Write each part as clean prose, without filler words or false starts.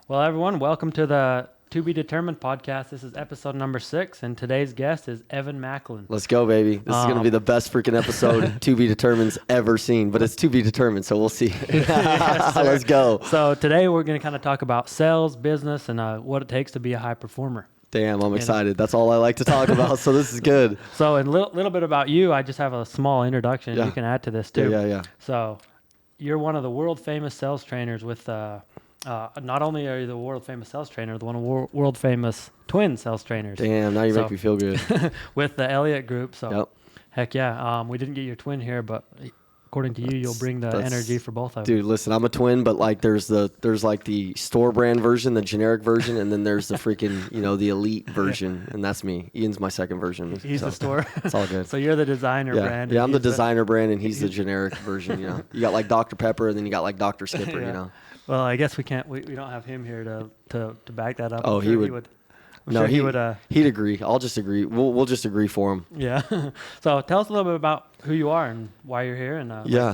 Well, everyone, welcome to the To Be Determined podcast. This is episode number 6, and today's guest is Evan Macklin. Let's go, baby. This is going to be the best freaking episode To Be Determined's ever seen, but it's To Be Determined, so we'll see. Yes, Let's go. So today we're going to kind of talk about sales, business, and what it takes to be a high performer. Damn, I'm excited. That's all I like to talk about, so this is good. So a little bit about you. I just have a small introduction. Yeah. You can add to this too. Yeah. So you're one of the world famous sales trainers with not only are you the world famous sales trainer, the one of world famous twin sales trainers. Damn, now you make me feel good. With the Elliott Group. So Yep. heck yeah. We didn't get your twin here, but according to you, you'll bring the energy for both of them. Dude, listen, I'm a twin, but like there's like the store brand version, the generic version, and then there's the freaking, the elite version, and that's me. Ian's my second version. He's the store. It's all good. So you're the designer brand. Yeah, I'm the designer brand, and he's the generic version. You got like Dr. Pepper, and then you got like Dr. Skipper. Yeah. Well, I guess we can't. We don't have him here to back that up. Oh, he would. He would. He'd agree. I'll just agree. We'll just agree for him. Yeah. So tell us a little bit about who you are and why you're here, and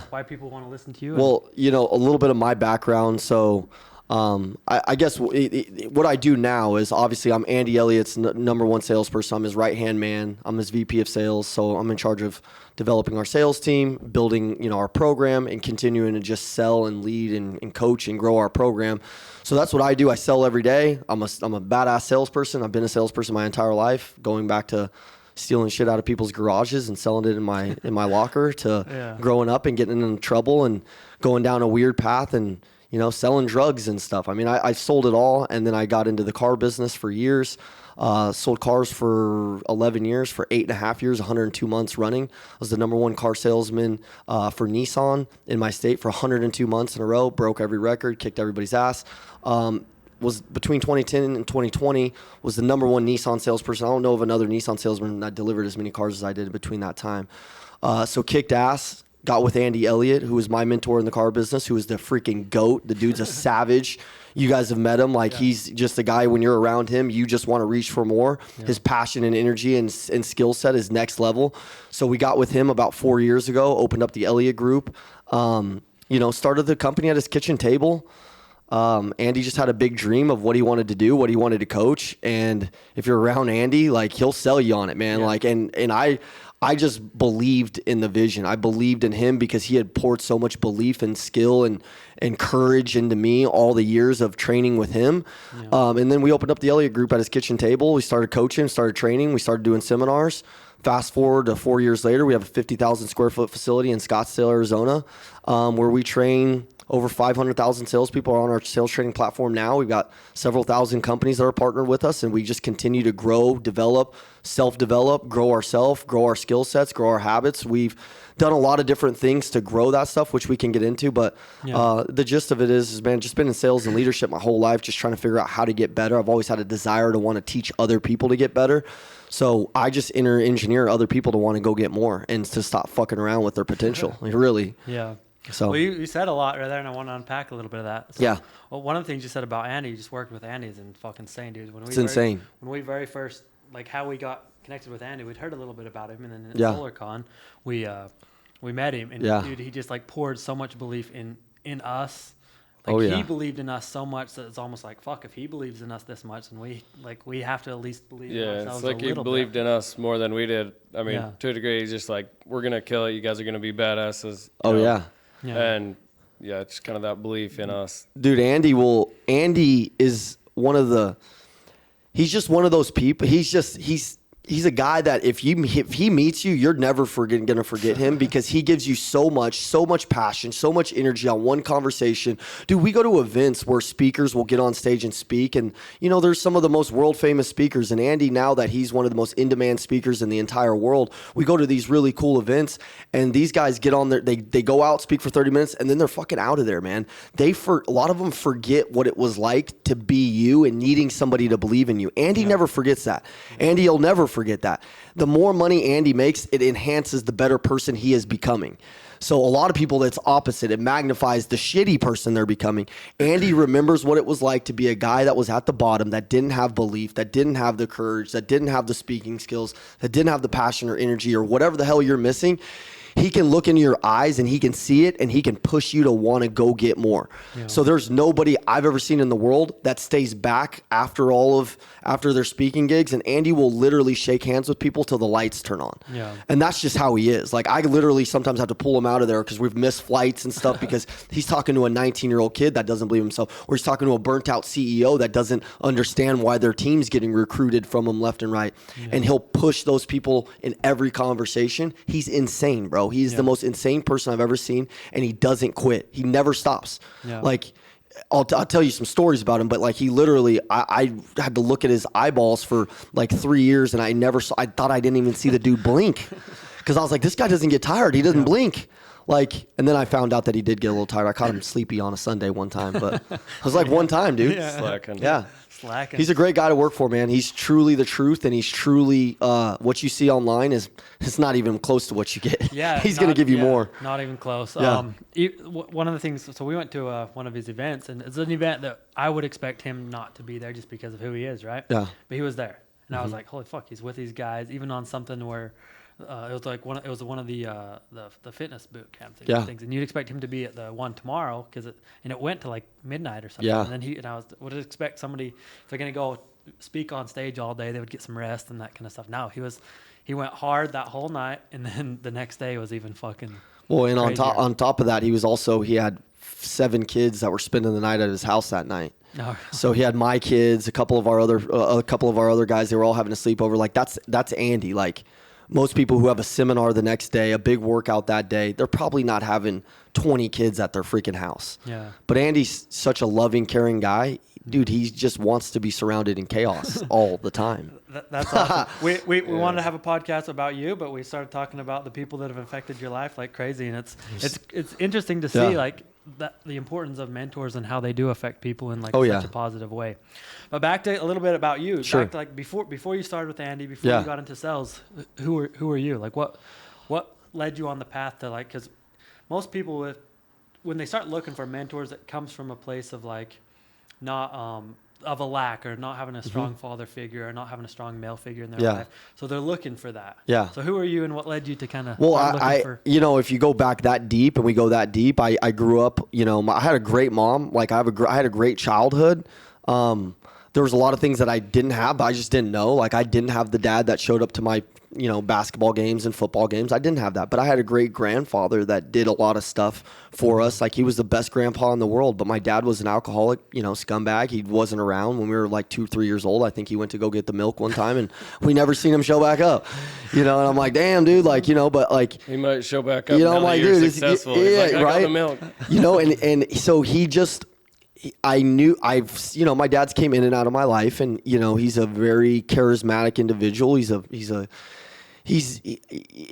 why people want to listen to you. Well, a little bit of my background. So, I guess what I do now is obviously I'm Andy Elliott's number one salesperson. I'm his right-hand man. I'm his VP of sales. So I'm in charge of developing our sales team, building, our program, and continuing to just sell and lead and coach and grow our program. So that's what I do. I sell every day. I'm a badass salesperson. I've been a salesperson my entire life, going back to stealing shit out of people's garages and selling it in my locker to growing up and getting in trouble and going down a weird path and selling drugs and stuff. I mean, I sold it all, and then I got into the car business for years. Sold cars for 11 years, for 8.5 years, 102 months running. I was the number one car salesman for Nissan in my state for 102 months in a row. Broke every record, kicked everybody's ass. Was between 2010 and 2020 was the number one Nissan salesperson. I don't know of another Nissan salesman that delivered as many cars as I did between that time. So kicked ass. Got with Andy Elliott, who was my mentor in the car business, who is the freaking GOAT. The dude's a savage. You guys have met him. He's just a guy, when you're around him, you just want to reach for more. Yeah. His passion and energy and skill set is next level. So we got with him about 4 years ago, opened up the Elliott Group, started the company at his kitchen table. Andy just had a big dream of what he wanted to do, what he wanted to coach. And if you're around Andy, he'll sell you on it, man. Yeah. I just believed in the vision. I believed in him because he had poured so much belief and skill and courage into me all the years of training with him. Yeah. And then we opened up the Elliott Group at his kitchen table. We started coaching, started training. We started doing seminars. Fast forward to 4 years later, we have a 50,000 square foot facility in Scottsdale, Arizona, where we train over 500,000 salespeople on our sales training platform now. We've got several thousand companies that are partnered with us, and we just continue to grow, develop, self-develop, grow ourselves, grow our skill sets, grow our habits. We've done a lot of different things to grow that stuff, which we can get into. But the gist of it is, man, just been in sales and leadership my whole life, just trying to figure out how to get better. I've always had a desire to want to teach other people to get better. So I just engineer other people to want to go get more and to stop fucking around with their potential. Really. Yeah. So well, you said a lot right there, and I want to unpack a little bit of that. So, yeah. Well, one of the things you said about Andy, you just worked with Andy, is fucking insane, dude. It's insane. When we very first, how we got connected with Andy, we'd heard a little bit about him, and then at SolarCon, we met him, and dude, he just poured so much belief in us. He believed in us so much that it's almost like, fuck, if he believes in us this much, then we have to at least believe in ourselves a little bit. Yeah, it's he believed in us more than we did. I mean, to a degree, he's just we're going to kill it. You guys are going to be badasses. You know? Yeah. And it's kind of that belief in us. Dude, Andy is he's just one of those people. He's a guy that if he meets you, you're never going to forget him because he gives you so much passion, so much energy on one conversation. Dude, we go to events where speakers will get on stage and speak, and there's some of the most world famous speakers, and Andy, now that he's one of the most in-demand speakers in the entire world, we go to these really cool events, and these guys get on there, they go out, speak for 30 minutes, and then they're fucking out of there, man. A lot of them forget what it was like to be you and needing somebody to believe in you. Andy never forgets that. Andy will never forget that. The more money Andy makes, it enhances the better person he is becoming. So a lot of people, that's opposite. It magnifies the shitty person they're becoming. Andy remembers what it was like to be a guy that was at the bottom, that didn't have belief, that didn't have the courage, that didn't have the speaking skills, that didn't have the passion or energy or whatever the hell you're missing. he can look into your eyes and he can see it and he can push you to want to go get more. Yeah. So there's nobody I've ever seen in the world that stays back after their speaking gigs, and Andy will literally shake hands with people till the lights turn on. Yeah. And that's just how he is. Like I literally sometimes have to pull him out of there because we've missed flights and stuff because he's talking to a 19-year-old kid that doesn't believe himself, or he's talking to a burnt out CEO that doesn't understand why their team's getting recruited from him left and right. Yeah. And he'll push those people in every conversation. He's insane, bro. He's the most insane person I've ever seen, and he doesn't quit. He never stops. Yeah. Like, I'll tell you some stories about him, but like he literally, I had to look at his eyeballs for like 3 years, and I thought I didn't even see the dude blink because I was like, this guy doesn't get tired. He doesn't blink. Like, and then I found out that he did get a little tired. I caught him sleepy on a Sunday one time, but it was like one time, dude. Slacking. Yeah. Slacking. He's a great guy to work for, man. He's truly the truth, and he's truly what you see online it's not even close to what you get. Yeah, he's going to give you more. Not even close. Yeah. One of the things, so we went to one of his events, and it's an event that I would expect him not to be there just because of who he is, right? Yeah. But he was there, and I was like, holy fuck, he's with these guys, even on something where it was like one of the fitness boot camp things, and you'd expect him to be at the one tomorrow and it went to like midnight or something. Yeah. And then I would expect somebody, if they're gonna go speak on stage all day, they would get some rest and that kind of stuff. No, he went hard that whole night, and then the next day was even fucking. Well, and crazier. on top of that, he had 7 kids that were spending the night at his house that night. Oh. So he had my kids, a couple of our other guys. They were all having a sleepover. Like that's Andy. Like. Most people who have a seminar the next day, a big workout that day, they're probably not having 20 kids at their freaking house. Yeah. But Andy's such a loving, caring guy. Dude, he just wants to be surrounded in chaos all the time. That's awesome. We wanted to have a podcast about you, but we started talking about the people that have affected your life like crazy, and it's interesting to see like the importance of mentors and how they do affect people in like such a positive way. But back to a little bit about you. Sure. Back to like before you started with Andy, before you got into sales, who were you? Like what led you on the path to like, because most people when they start looking for mentors, it comes from a place of like not of a lack, or not having a strong father figure, or not having a strong male figure in their life. So they're looking for that. Yeah. So who are you, and what led you to kind of? Well, if you go back that deep, and we go that deep, I grew up. I had a great mom. Like I had a great childhood. There was a lot of things that I didn't have, but I just didn't know. Like I didn't have the dad that showed up to my basketball games and football games. I didn't have that, but I had a great grandfather that did a lot of stuff for us. Like he was the best grandpa in the world, but my dad was an alcoholic, scumbag. He wasn't around when we were like 2-3 years old. I think he went to go get the milk one time, and we never seen him show back up, and I'm like, damn, dude, like, but like he might show back up. I'm like, dude, successful. Yeah, like, I right. got the milk. And so he just, my dad's came in and out of my life, and he's a very charismatic individual.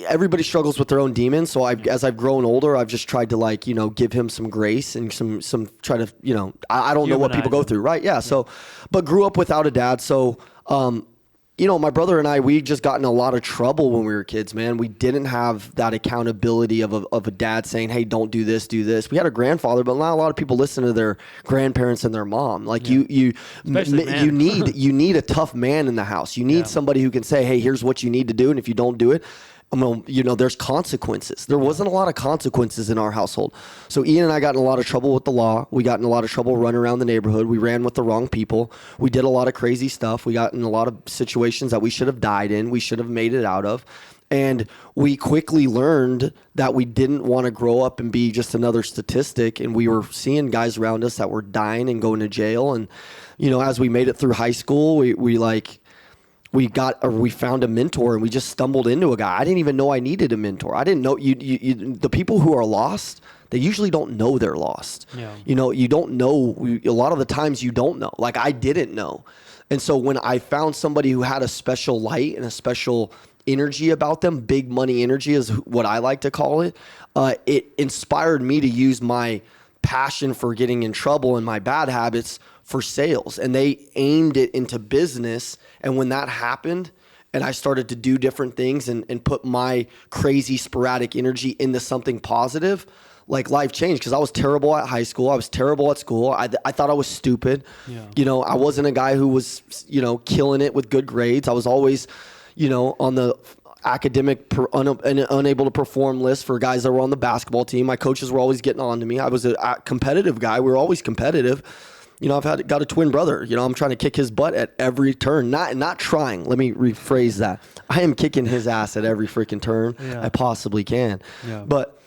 Everybody struggles with their own demons. So as I've grown older, I've just tried to give him some grace and some try to, I don't know what people go through. Right. Yeah. So, but grew up without a dad. So, my brother and I, we just got in a lot of trouble when we were kids, man. We didn't have that accountability of a dad saying, hey, don't do this, do this. We had a grandfather, but not a lot of people listen to their grandparents and their mom. Like you need a tough man in the house. You need somebody who can say, hey, here's what you need to do. And if you don't do it, there's consequences. There wasn't a lot of consequences in our household. So Ian and I got in a lot of trouble with the law. We got in a lot of trouble running around the neighborhood. We ran with the wrong people. We did a lot of crazy stuff. We got in a lot of situations that we should have died in. We should have made it out of. And we quickly learned that we didn't want to grow up and be just another statistic. And we were seeing guys around us that were dying and going to jail. And, as we made it through high school, we found a mentor, and we just stumbled into a guy. I didn't even know I needed a mentor. I didn't know the people who are lost, they usually don't know they're lost. Yeah. You don't know. A lot of the times you don't know. Like I didn't know. And so when I found somebody who had a special light and a special energy about them, big money energy is what I like to call it, it inspired me to use my passion for getting in trouble and my bad habits for sales. And they aimed it into business. And when that happened, and I started to do different things and put my crazy sporadic energy into something positive, like life changed. Because I was terrible at high school. I was terrible at school. I thought I was stupid. Yeah. I wasn't a guy who was, killing it with good grades. I was always, academic unable to perform list for guys that were on the basketball team. My coaches were always getting on to me. I was a competitive guy. We were always competitive. You know, I've got a twin brother. You know, I'm trying to kick his butt at every turn. Not trying. Let me rephrase that. I am kicking his ass at every freaking turn I possibly can. Yeah. But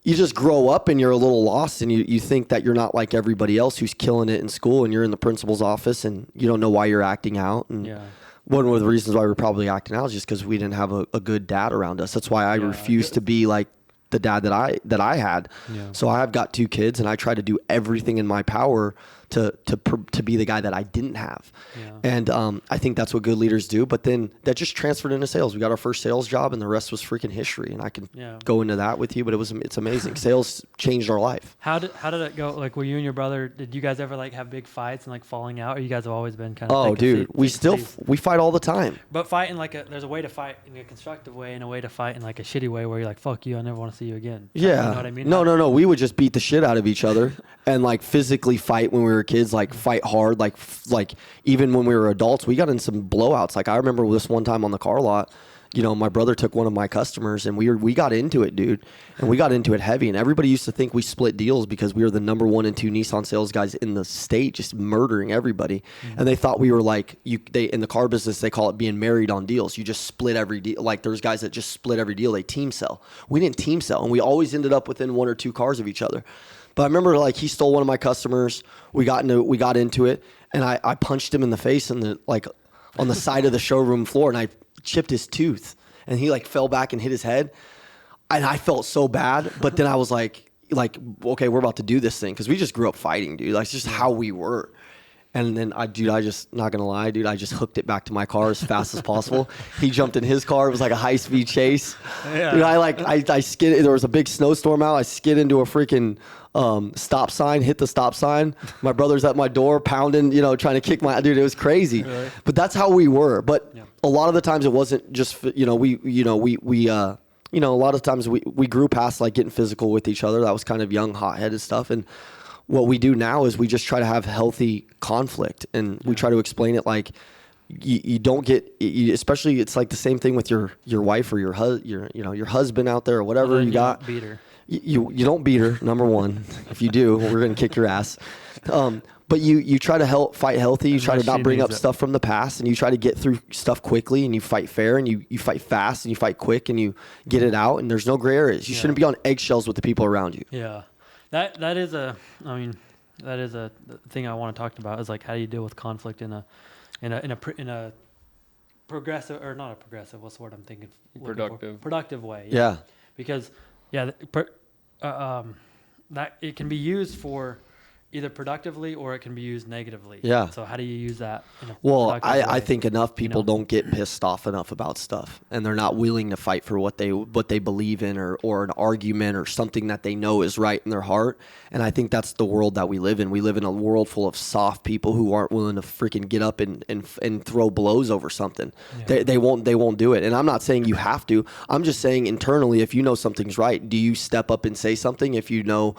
you just grow up and you're a little lost, and you think that you're not like everybody else who's killing it in school, and you're in the principal's office and you don't know why you're acting out. And one of the reasons why we're probably acting out is just because we didn't have a good dad around us. That's why I refuse to be like the dad that I had. Yeah. So I've got 2 kids, and I try to do everything in my power to be the guy that I didn't have. Yeah. And I think that's what good leaders do. But then that just transferred into sales. We got our first sales job, and the rest was freaking history. And I can go into that with you, but it's amazing. Sales changed our life. How did it go? Like, were you and your brother, did you guys ever like have big fights and like falling out, or you guys have always been kind of? Oh, dude, we fight all the time. But fighting there's a way to fight in a constructive way and a way to fight in like a shitty way where you're like, fuck you, I never want to see you again. Yeah. You know what I mean? No. We would just beat the shit out of each other and like physically fight when we were kids, like fight hard, like even when we were adults, we got in some blowouts. Like I remember this one time on the car lot, you know, my brother took one of my customers, and we got into it, dude. And we got into it heavy, and everybody used to think we split deals because we were the number 1 and 2 Nissan sales guys in the state, just murdering everybody. Mm-hmm. And they thought we were like, in the car business, they call it being married on deals. You just split every deal. Like there's guys that just split every deal. They team sell. We didn't team sell, and we always ended up within 1 or 2 cars of each other. But I remember like he stole one of my customers. We got into it, and I punched him in the face on the side of the showroom floor, and I chipped his tooth, and he like fell back and hit his head, and I felt so bad. But then I was like, okay, we're about to do this thing, because we just grew up fighting, dude. That's just how we were. And then I just, not gonna lie, dude, I just hooked it back to my car as fast as possible. He jumped in his car. It was like a high-speed chase. Yeah. Dude, I skid. There was a big snowstorm out. I skid into a freaking stop sign, hit the stop sign. My brother's at my door pounding, you know, trying to kick my dude. It was crazy. Really? But that's how we were. But a lot of the times it wasn't just, you know, a lot of times we grew past like getting physical with each other. That was kind of young, hot-headed stuff. And what we do now is we just try to have healthy conflict, and we try to explain it like you don't get, especially it's like the same thing with your wife or your husband out there or whatever you got. Don't beat her. You don't beat her, number one. If you do, we're gonna kick your ass. But you try to fight healthy. You try to not bring up stuff from the past, and you try to get through stuff quickly, and you fight fair, and you fight fast, and you fight quick, and you get it out. And there's no gray areas. You shouldn't be on eggshells with the people around you. Yeah. That is a thing I want to talk about, is like how do you deal with conflict in a progressive, or not a progressive, what's the word I'm thinking? Productive way. Yeah. Because that it can be used for either productively or it can be used negatively. Yeah. So how do you use that in a productive way? I think enough people don't get pissed off enough about stuff, and they're not willing to fight for what they believe in, or an argument or something that they know is right in their heart. And I think that's the world that we live in. We live in a world full of soft people who aren't willing to freaking get up and throw blows over something. Yeah. They won't do it. And I'm not saying you have to. I'm just saying internally, if you know something's right, do you step up and say something if you know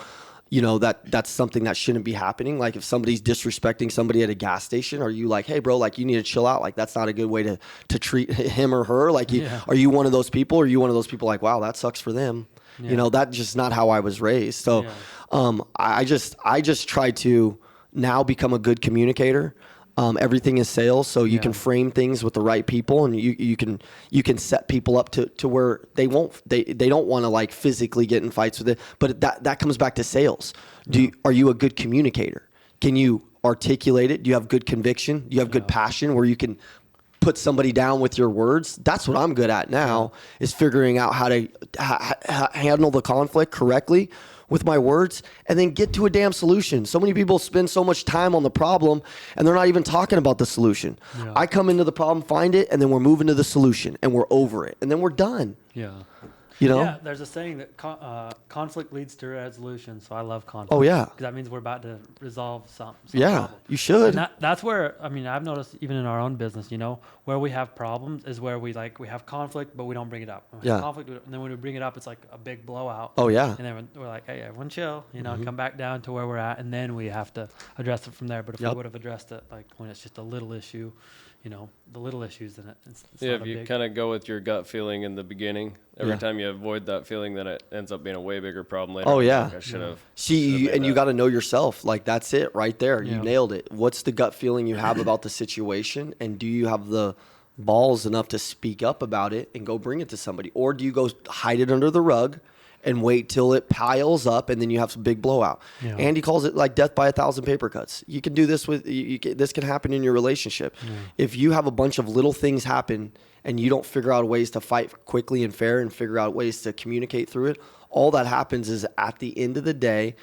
that's something that shouldn't be happening? Like if somebody's disrespecting somebody at a gas station, are you like, hey bro, like you need to chill out, like that's not a good way to treat him or her? Like are you one of those people, or are you one of those people like, wow, that sucks for them? You know, that's just not how I was raised. So I just try to now become a good communicator. Everything is sales, so you can frame things with the right people, and you can set people up to where they don't want to like physically get in fights with it, but that comes back to sales. Are you a good communicator? Can you articulate it? Do you have good conviction? Do you have good passion where you can put somebody down with your words? That's what I'm good at now, is figuring out how to handle the conflict correctly with my words, and then get to a damn solution. So many people spend so much time on the problem, and they're not even talking about the solution. Yeah. I come into the problem, find it, and then we're moving to the solution, and we're over it, and then we're done. Yeah. You know? Yeah, there's a saying that conflict leads to resolution, so I love conflict. Oh, yeah. Because that means we're about to resolve some yeah, problem. You should. And that's where, I mean, I've noticed even in our own business, you know, where we have problems is where we have conflict, but we don't bring it up. We have conflict, and then when we bring it up, it's like a big blowout. Oh, yeah. And then we're like, hey, everyone chill, you know, come back down to where we're at, and then we have to address it from there. But if we would have addressed it like when it's just a little issue, the little issues in it. It's if you kind of go with your gut feeling in the beginning, every time you avoid that feeling, then it ends up being a way bigger problem later. Oh, yeah. Like I should have. See, and you got to know yourself. Like, that's it right there. You nailed it. What's the gut feeling you have about the situation? And do you have the balls enough to speak up about it and go bring it to somebody? Or do you go hide it under the rug and wait till it piles up and then you have some big blowout? Yeah. Andy calls it like death by 1,000 paper cuts. You can do this with this can happen in your relationship. If you have a bunch of little things happen and you don't figure out ways to fight quickly and fair and figure out ways to communicate through it, all that happens is at the end of the day,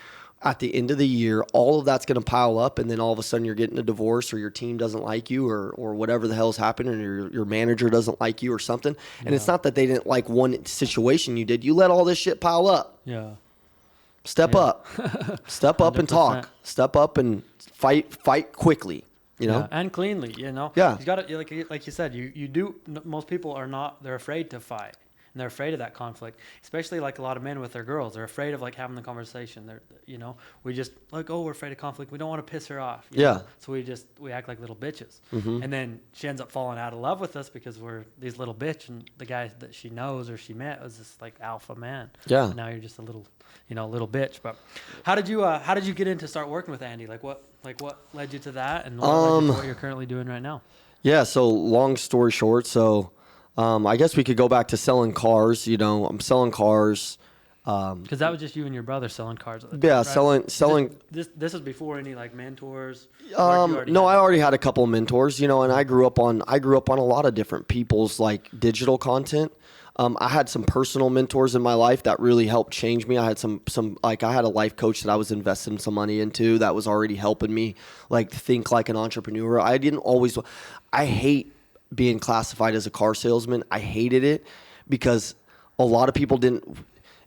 at the end of the year, all of that's going to pile up, and then all of a sudden you're getting a divorce, or your team doesn't like you, or whatever the hell's happening, or your manager doesn't like you or something. And it's not that they didn't like one situation you did. You let all this shit pile up. Yeah. Step up. Step up and talk. Step up and fight quickly. And cleanly, Yeah. You got to, like you said, you do. Most people are not. They're afraid to fight, and they're afraid of that conflict. Especially like a lot of men with their girls, they're afraid of like having the conversation. They're, we just like, we're afraid of conflict. We don't want to piss her off. You know? So we act like little bitches, and then she ends up falling out of love with us because we're these little bitch, and the guy that she knows or she met was this like alpha man. Yeah. And now you're just a little, little bitch. But how did you get into start working with Andy? Like what led you to that, and what led you to what you're currently doing right now? Yeah. So long story short, I guess we could go back to selling cars. I'm selling cars. Because that was just you and your brother selling cars at the time, right? selling. This was before any like mentors. No, I already had a couple of mentors. And I grew up on a lot of different people's like digital content. I had some personal mentors in my life that really helped change me. I had some like I had a life coach that I was investing some money into that was already helping me like think like an entrepreneur. I hate being classified as a car salesman. I hated it because a lot of people didn't.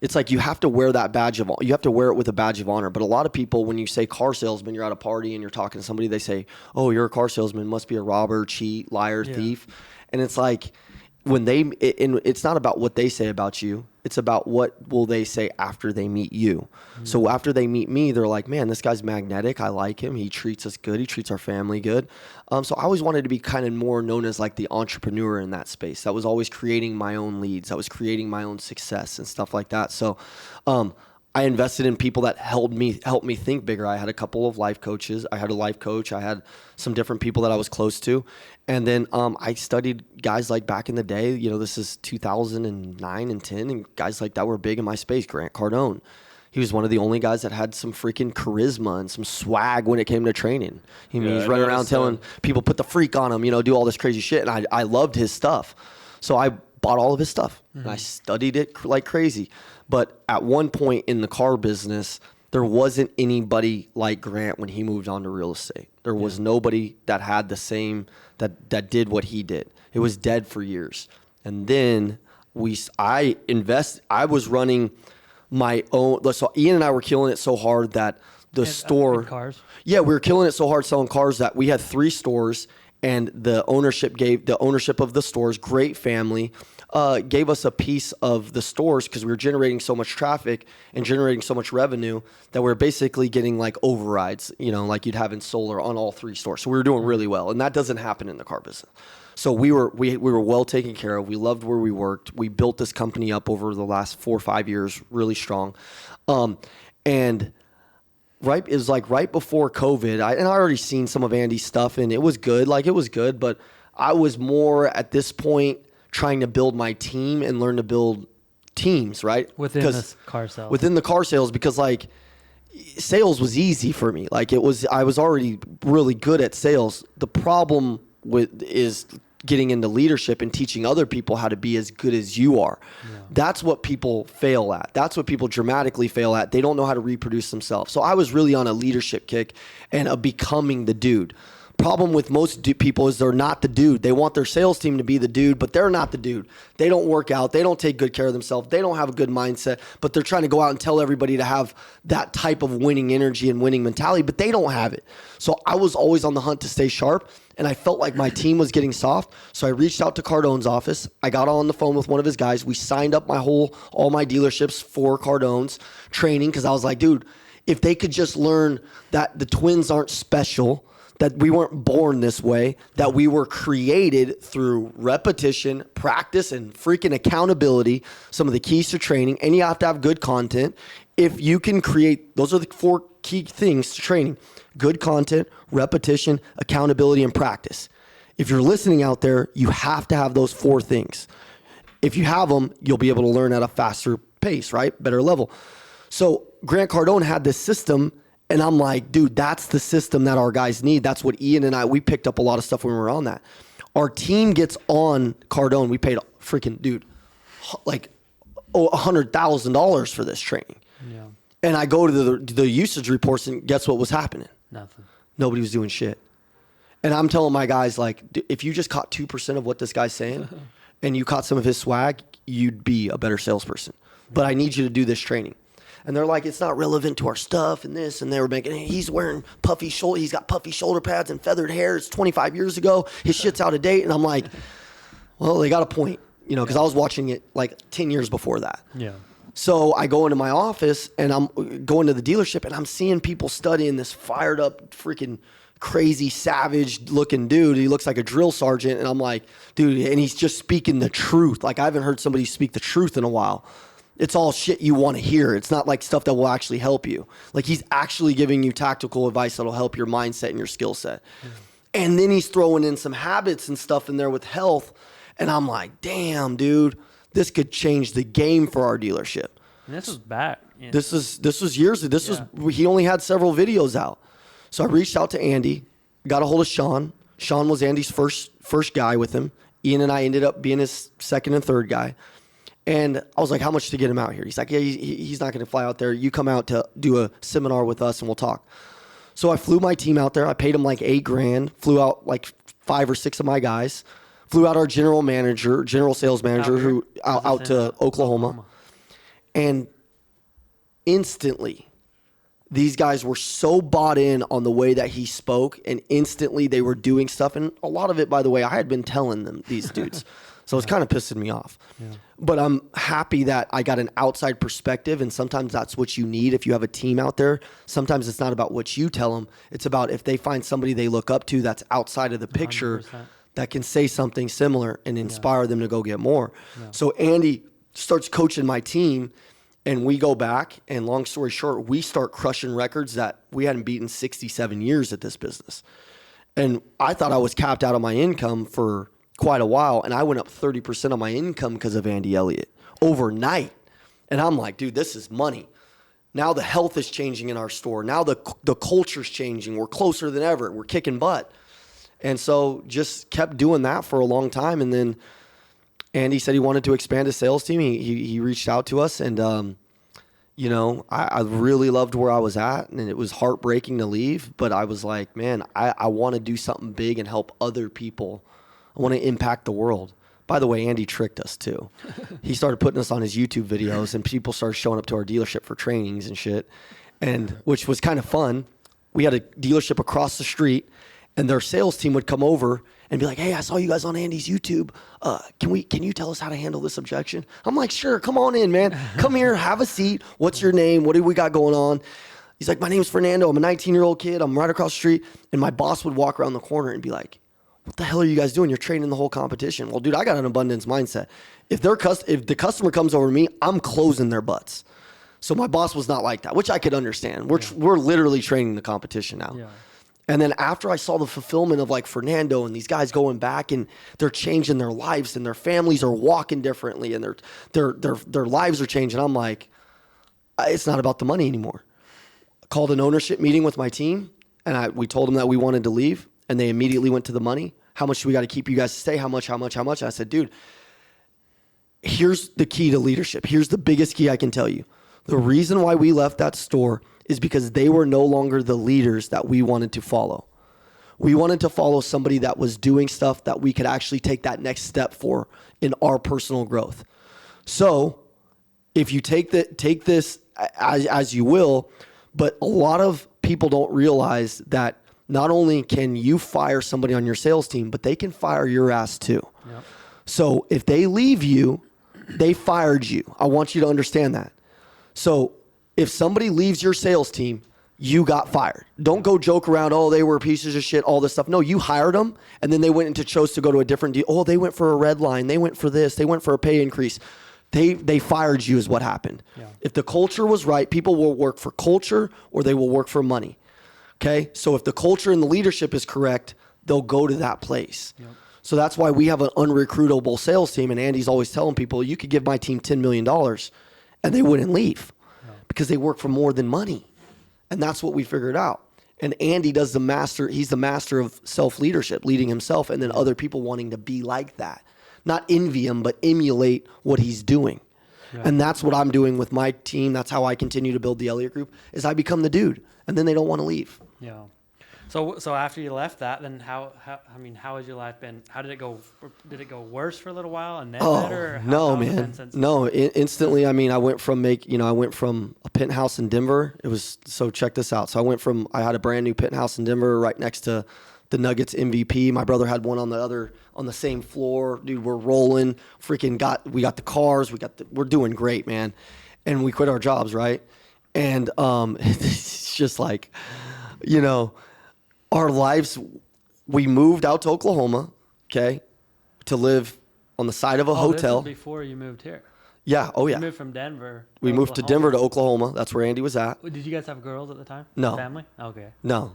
It's like you have to wear that badge of, you have to wear it with a badge of honor. But a lot of people, when you say car salesman, you're at a party and you're talking to somebody, they say, "Oh, you're a car salesman, must be a robber, cheat, liar, thief." And it's like, it's not about what they say about you. It's about what will they say after they meet you. Mm-hmm. So after they meet me, they're like, "Man, this guy's magnetic. I like him. He treats us good. He treats our family good." So I always wanted to be kind of more known as like the entrepreneur in that space. That was always creating my own leads. I was creating my own success and stuff like that. So I invested in people that helped me think bigger. I had a couple of life coaches. I had a life coach. I had some different people that I was close to. And then I studied guys like back in the day, this is 2009 and 10, and guys like that were big in my space. Grant Cardone. He was one of the only guys that had some freaking charisma and some swag when it came to training. He's running around telling people, put the freak on him, do all this crazy shit. And I loved his stuff. So I bought all of his stuff, and I studied it like crazy. But at one point in the car business, there wasn't anybody like Grant when he moved on to real estate. There was nobody that had the same, that did what he did. It was dead for years. And then I was running my own. So Ian and I were killing it so hard that the store. Cars. Yeah, we were killing it so hard selling cars that we had 3 stores, and the ownership of the stores, great family, gave us a piece of the stores because we were generating so much traffic and generating so much revenue that we're basically getting like overrides, like you'd have in solar on all 3 stores. So we were doing really well, and that doesn't happen in the car business. So we were well taken care of. We loved where we worked. We built this company up over the last 4 or 5 years, really strong. And it was like right before COVID, I already seen some of Andy's stuff, and it was good. Like, it was good, but I was more at this point trying to build my team and learn to build teams, right? Within the car sales. Within the car sales, because like sales was easy for me. Like I was already really good at sales. The problem is getting into leadership and teaching other people how to be as good as you are. Yeah. That's what people fail at. That's what people dramatically fail at. They don't know how to reproduce themselves. So I was really on a leadership kick and a becoming the dude. Problem with most people is they're not the dude. They want their sales team to be the dude, but they're not the dude. They don't work out. They don't take good care of themselves. They don't have a good mindset, but they're trying to go out and tell everybody to have that type of winning energy and winning mentality, but they don't have it. So I was always on the hunt to stay sharp, and I felt like my team was getting soft. So I reached out to Cardone's office. I got on the phone with one of his guys. We signed up all my dealerships for Cardone's training because I was like, dude, if they could just learn that the twins aren't special, that we weren't born this way, that we were created through repetition, practice, and freaking accountability, some of the keys to training, and you have to have good content. If you can create, those are the 4 key things to training: good content, repetition, accountability, and practice. If you're listening out there, you have to have those 4 things. If you have them, you'll be able to learn at a faster pace, right? Better level. So Grant Cardone had this system, and I'm like, dude, that's the system that our guys need. That's what Ian and I, we picked up a lot of stuff when we were on that. Our team gets on Cardone. We paid freaking, dude, like $100,000 for this training. Yeah. And I go to the usage reports, and guess what was happening? Nothing. Nobody was doing shit. And I'm telling my guys, like, if you just caught 2% of what this guy's saying and you caught some of his swag, you'd be a better salesperson. But I need you to do this training. And they're like, it's not relevant to our stuff and this. And they were making, he's wearing he's got puffy shoulder pads and feathered hair. It's 25 years ago. His shit's out of date. And I'm like, well, they got a point, you know, because I was watching it like 10 years before that. Yeah. So I go into my office and I'm going to the dealership and I'm seeing people studying this fired up freaking crazy savage looking dude. He looks like a drill sergeant. And I'm like, dude, and he's just speaking the truth. Like I haven't heard somebody speak the truth in a while. It's all shit you want to hear. It's not like stuff that will actually help you. Like he's actually giving you tactical advice that'll help your mindset and your skill set. And then he's throwing in some habits and stuff in there with health. And I'm like, damn, dude, this could change the game for our dealership. And this was back. Yeah. This was years. He only had several videos out. So I reached out to Andy, got a hold of Sean. Sean was Andy's first guy with him. Ian and I ended up being his second and third guy. And I was like, how much to get him out here? He's like, yeah, he's not going to fly out there. You come out to do a seminar with us and we'll talk. So I flew my team out there. I paid him like $8,000, flew out like 5 or 6 of my guys, flew out our general sales manager out to Oklahoma. And instantly, these guys were so bought in on the way that he spoke, and instantly they were doing stuff. And a lot of it, by the way, I had been telling them, these dudes. So it's kind of pissing me off. Yeah. But I'm happy that I got an outside perspective, and sometimes that's what you need if you have a team out there. Sometimes it's not about what you tell them. It's about if they find somebody they look up to that's outside of the picture 100%. That can say something similar and inspire them to go get more. Yeah. So Andy starts coaching my team, and we go back, and long story short, we start crushing records that we hadn't beaten 67 years at this business. And I thought I was capped out of my income for quite a while, and I went up 30% on my income because of Andy Elliott overnight. And I'm like, dude, this is money. Now the health is changing in our store. Now the culture's changing. We're closer than ever. We're kicking butt. And so just kept doing that for a long time. And then Andy said he wanted to expand his sales team. He reached out to us, and you know, I really loved where I was at, and it was heartbreaking to leave. But I was like, man, I want to do something big and help other people. I want to impact the world. By the way, Andy tricked us too. He started putting us on his YouTube videos, and people started showing up to our dealership for trainings and shit, and which was kind of fun. We had a dealership across the street, and their sales team would come over and be like, hey, I saw you guys on Andy's YouTube. Can you tell us how to handle this objection? I'm like, sure, come on in, man. Come here, have a seat. What's your name? What do we got going on? He's like, my name's Fernando. I'm a 19-year-old kid. I'm right across the street. And my boss would walk around the corner and be like, what the hell are you guys doing? You're training the whole competition. Well, dude, I got an abundance mindset. If the customer comes over to me, I'm closing their butts. So my boss was not like that, which I could understand. We're literally training the competition now. Yeah. And then after I saw the fulfillment of like Fernando and these guys going back and they're changing their lives and their families are walking differently and their lives are changing, I'm like, it's not about the money anymore. I called an ownership meeting with my team, and we told them that we wanted to leave, and they immediately went to the money. How much do we got to keep you guys to stay? How much? And I said, dude, here's the key to leadership. Here's the biggest key I can tell you. The reason why we left that store is because they were no longer the leaders that we wanted to follow. We wanted to follow somebody that was doing stuff that we could actually take that next step for in our personal growth. So if you take this as you will, but a lot of people don't realize that not only can you fire somebody on your sales team, but they can fire your ass too. Yep. So if they leave you, they fired you. I want you to understand that. So if somebody leaves your sales team, you got fired. Don't go joke around, oh, they were pieces of shit, all this stuff. No, you hired them, and then they went and chose to go to a different deal. Oh, they went for a red line. They went for this. They went for a pay increase. They fired you is what happened. Yeah. If the culture was right, people will work for culture or they will work for money. Okay? So if the culture and the leadership is correct, they'll go to that place. Yep. So that's why we have an unrecruitable sales team, and Andy's always telling people, you could give my team $10 million, and they wouldn't leave because they work for more than money. And that's what we figured out. And Andy does he's the master of self-leadership, leading himself, and then other people wanting to be like that. Not envy him, but emulate what he's doing. Yeah. And that's what I'm doing with my team. That's how I continue to build the Elliott Group, is I become the dude, and then they don't want to leave. Yeah. So after you left that, then how has your life been? How did it go? Did it go worse for a little while and then better? No, man. No, instantly. I mean, I went from a penthouse in Denver. Check this out. So I had a brand new penthouse in Denver right next to the Nuggets MVP. My brother had one on the same floor. Dude, we're rolling. We got the cars. We're doing great, man. And we quit our jobs, right? And it's just like, our lives, we moved out to Oklahoma, okay, to live on the side of a hotel. This was before you moved here. Yeah. Oh, yeah. You moved from Denver. We moved to Denver to Oklahoma. That's where Andy was at. Did you guys have girls at the time? No. Family? Okay. No.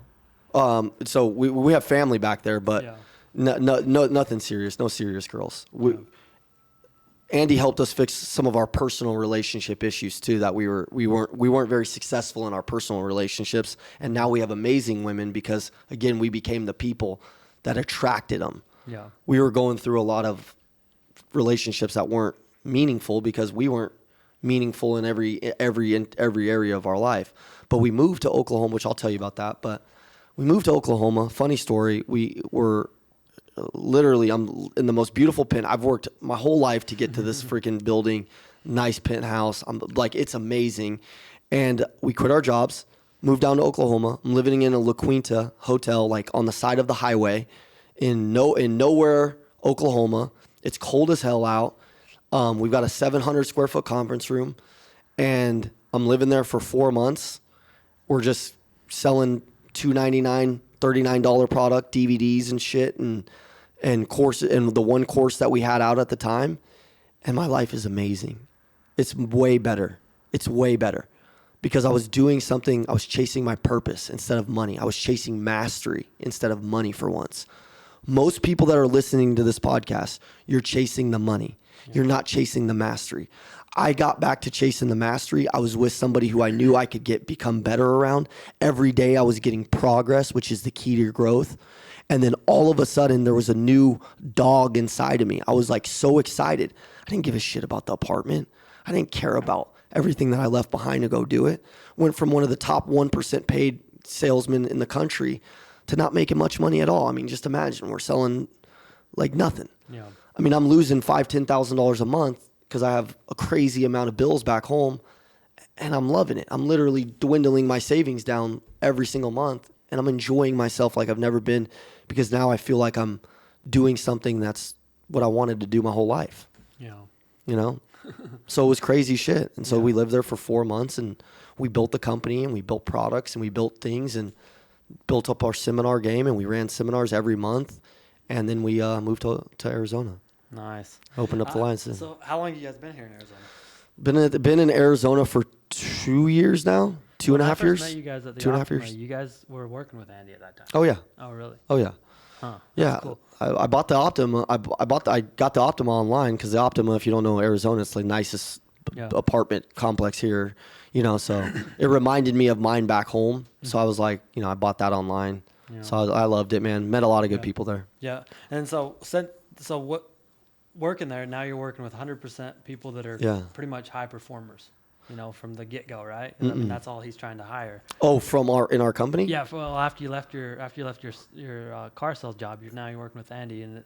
So we have family back there, but no, nothing serious. No serious girls. Andy helped us fix some of our personal relationship issues too, that we weren't very successful in our personal relationships, and now we have amazing women because, again, we became the people that attracted them. Yeah. We were going through a lot of relationships that weren't meaningful because we weren't meaningful in every area of our life. But we moved to Oklahoma, which I'll tell you about that, but we moved to Oklahoma. Funny story, we were literally, I'm in the most beautiful I've worked my whole life to get to this freaking building, nice penthouse. I'm like, it's amazing. And we quit our jobs, moved down to Oklahoma. I'm living in a La Quinta hotel, like on the side of the highway in nowhere, Oklahoma. It's cold as hell out. We've got a 700 square foot conference room, and I'm living there for 4 months. We're just selling $2.99, $39 product, DVDs and shit, and courses, and the one course that we had out at the time, and my life is amazing. It's way better. It's way better because I was doing something. I was chasing my purpose instead of money. I was chasing mastery instead of money for once. Most people that are listening to this podcast, you're chasing the money. You're not chasing the mastery. I got back to chasing the mastery. I was with somebody who I knew I could become better around. Every day I was getting progress, which is the key to your growth. And then all of a sudden there was a new dog inside of me. I was like so excited. I didn't give a shit about the apartment. I didn't care about everything that I left behind to go do it. Went from one of the top 1% paid salesmen in the country to not making much money at all. I mean, just imagine we're selling like nothing. Yeah. I mean, I'm losing $5,000, $10,000 a month because I have a crazy amount of bills back home, and I'm loving it. I'm literally dwindling my savings down every single month, and I'm enjoying myself like I've never been because now I feel like I'm doing something that's what I wanted to do my whole life. Yeah. So it was crazy shit. And so we lived there for 4 months, and we built the company, and we built products, and we built things, and built up our seminar game, and we ran seminars every month. And then we moved to Arizona. Nice. Opened up the lines. So how long have you guys been here in Arizona? Been in Arizona for 2 years now. 2.5 years. Met you guys at the 2.5 years. You guys were working with Andy at that time. Oh yeah. Oh really? Oh yeah. Huh. Yeah. Cool. I bought the Optima. I got the Optima online because the Optima, if you don't know Arizona, it's the nicest apartment complex here. So it reminded me of mine back home. So I was like, I bought that online. Yeah. So I loved it, man. Met a lot of good people there. Yeah. And so what working there, now you're working with 100% people that are pretty much high performers, from the get-go, right? I mean, that's all he's trying to hire. Oh, in our company? Yeah. Well, after you left your car sales job, you're working with Andy and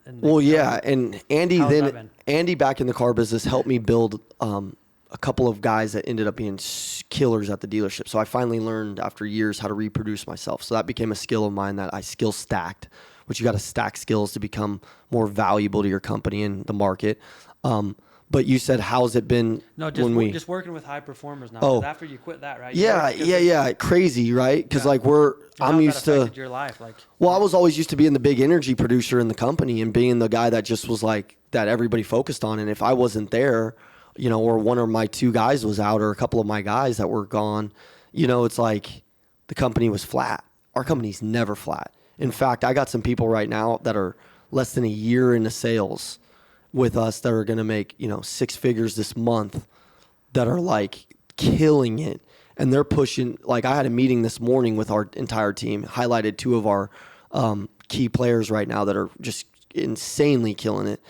Andy back in the car business helped me build a couple of guys that ended up being killers at the dealership. So I finally learned after years how to reproduce myself. So that became a skill of mine that I skill stacked, which you got to stack skills to become more valuable to your company and the market. But you said, how's it been? No, just working with high performers now. Oh, after you quit that, right? Yeah. Crazy, right? Because like I'm used to your life, like. Well, I was always used to being the big energy producer in the company and being the guy that just was like that everybody focused on. And if I wasn't there, or one of my two guys was out or a couple of my guys that were gone, it's like the company was flat. Our company's never flat. In fact, I got some people right now that are less than a year into sales with us that are going to make, 6 figures this month that are like killing it. And they're pushing, like I had a meeting this morning with our entire team, highlighted 2 of our key players right now that are just insanely killing it.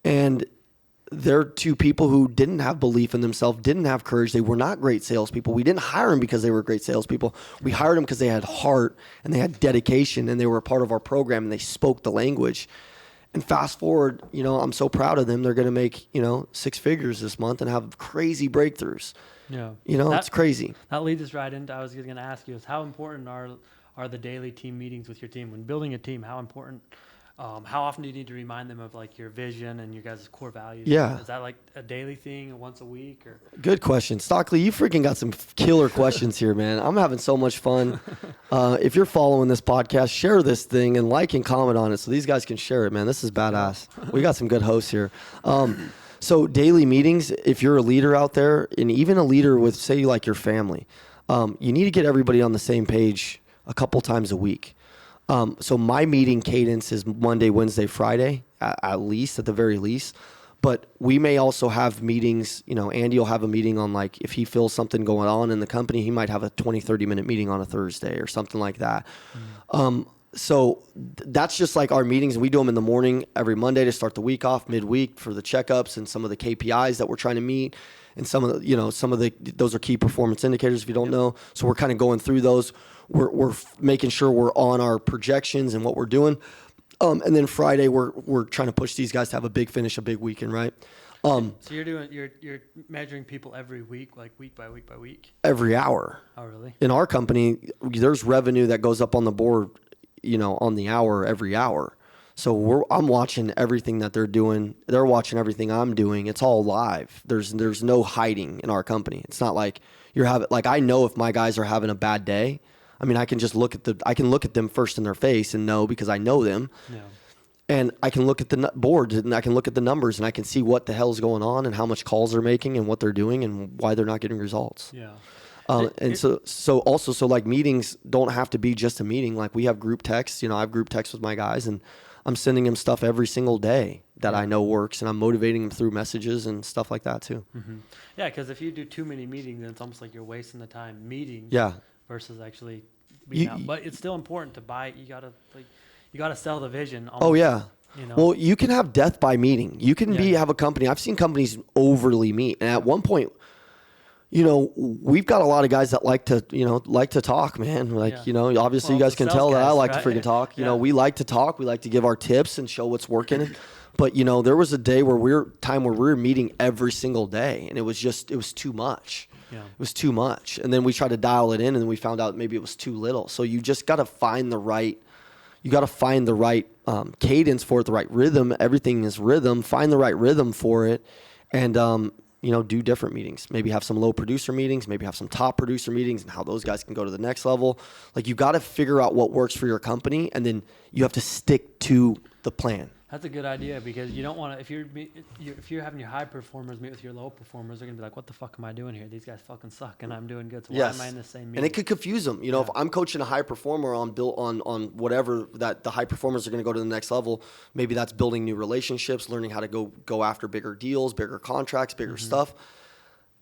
And they're 2 people who didn't have belief in themselves, didn't have courage. They were not great salespeople. We didn't hire them because they were great salespeople. We hired them because they had heart and they had dedication and they were a part of our program and they spoke the language. And fast forward, I'm so proud of them. They're going to make, 6 figures this month and have crazy breakthroughs. Yeah. It's crazy. That leads us right into, I was going to ask you, is how important are the daily team meetings with your team? When building a team, how important, how often do you need to remind them of like your vision and your guys' core values? Yeah. Is that like a daily thing, once a week? Or? Good question. Stockley, you freaking got some killer questions here, man. I'm having so much fun. If you're following this podcast, share this thing and like and comment on it so these guys can share it, man. This is badass. We got some good hosts here. So daily meetings, if you're a leader out there, and even a leader with, say, like your family, you need to get everybody on the same page a couple times a week. So my meeting cadence is Monday, Wednesday, Friday, at the very least. But we may also have meetings, Andy will have a meeting on like, if he feels something going on in the company, he might have a 20, 30-minute meeting on a Thursday or something like that. So that's just like our meetings. We do them in the morning every Monday to start the week off, midweek for the checkups and some of the KPIs that we're trying to meet. And some of the, those are key performance indicators if you don't know. So we're kind of going through those. We're making sure we're on our projections and what we're doing. And then Friday, we're trying to push these guys to have a big finish, a big weekend, right? So you're measuring people every week, like week by week by week? Every hour. Oh, really? In our company, there's revenue that goes up on the board, on the hour, every hour. So I'm watching everything that they're doing. They're watching everything I'm doing. It's all live. There's no hiding in our company. It's not like I know if my guys are having a bad day. I mean, I can just look at them first in their face and know because I know them. Yeah. And I can look at the board and I can look at the numbers and I can see what the hell's going on and how much calls they're making and what they're doing and why they're not getting results. Yeah. So like meetings don't have to be just a meeting. Like we have group texts, I have group texts with my guys and I'm sending them stuff every single day that I know works and I'm motivating them through messages and stuff like that too. Mm-hmm. Yeah. Cause if you do too many meetings, then it's almost like you're wasting the time meeting. Yeah. Versus actually being out. But it's still important to buy. You gotta sell the vision. Oh yeah. Well, you can have death by meeting. You can have a company. I've seen companies overly meet, and at one point, we've got a lot of guys that like to talk, man. Obviously you guys can tell that I like to freaking talk. We like to talk. We like to give our tips and show what's working. But there was a day where we were meeting every single day, and it was too much. Yeah. It was too much. And then we tried to dial it in and then we found out maybe it was too little. So you just got to find the right cadence for it, the right rhythm. Everything is rhythm. Find the right rhythm for it and, do different meetings. Maybe have some low producer meetings, maybe have some top producer meetings and how those guys can go to the next level. Like you got to figure out what works for your company and then you have to stick to the plan. That's a good idea because you don't want to, if you're having your high performers meet with your low performers, they're going to be like, what the fuck am I doing here? These guys fucking suck and I'm doing good. So why am I in the same meeting? And it could confuse them. If I'm coaching a high performer on whatever that the high performers are going to go to the next level, maybe that's building new relationships, learning how to go after bigger deals, bigger contracts, bigger stuff.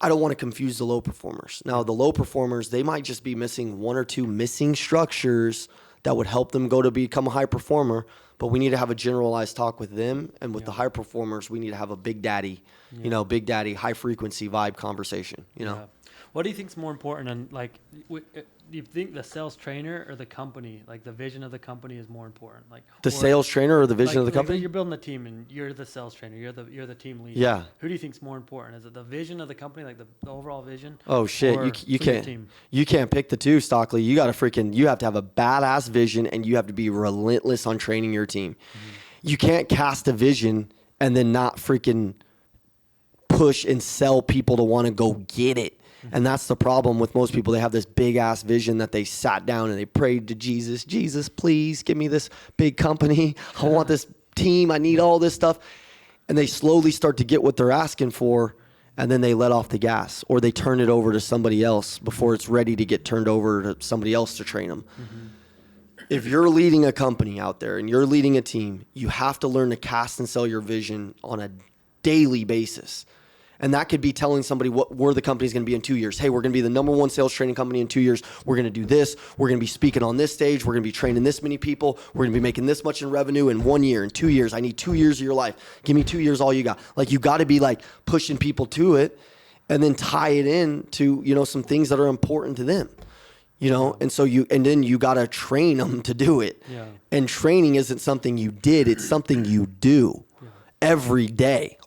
I don't want to confuse the low performers. Now, the low performers, they might just be missing 1 or 2 missing structures that would help them go to become a high performer. But we need to have a generalized talk with them. And with the high performers, we need to have a big daddy, high frequency vibe conversation, Yeah. What do you think is more important? And do you think the sales trainer or the company, like the vision of the company is more important? Sales trainer or the vision of the company? You're building a team and you're the sales trainer. You're the team leader. Yeah. Who do you think is more important? Is it the vision of the company, like the overall vision? Oh shit, you can't pick the two, Stockley. You have to have a badass vision and you have to be relentless on training your team. Mm-hmm. You can't cast a vision and then not freaking push and sell people to want to go get it. And that's the problem with most people. They have this big ass vision that they sat down and they prayed to Jesus. Jesus, please give me this big company. I want this team. I need all this stuff. And they slowly start to get what they're asking for. And then they let off the gas, or they turn it over to somebody else before it's ready to get turned over to somebody else to train them. If you're leading a company out there and you're leading a team, you have to learn to cast and sell your vision on a daily basis. And that could be telling somebody where the company's going to be in 2 years. Hey, we're going to be the number one sales training company in 2 years. We're going to do this. We're going to be speaking on this stage. We're going to be training this many people. We're going to be making this much in revenue in 1 year, in 2 years. I need 2 years of your life. Give me 2 years, all you got. Like, you got to be like pushing people to it, and then tie it in to, you know, some things that are important to them, you know? And so then you got to train them to do it. Yeah. And training isn't something you did. It's something you do every day.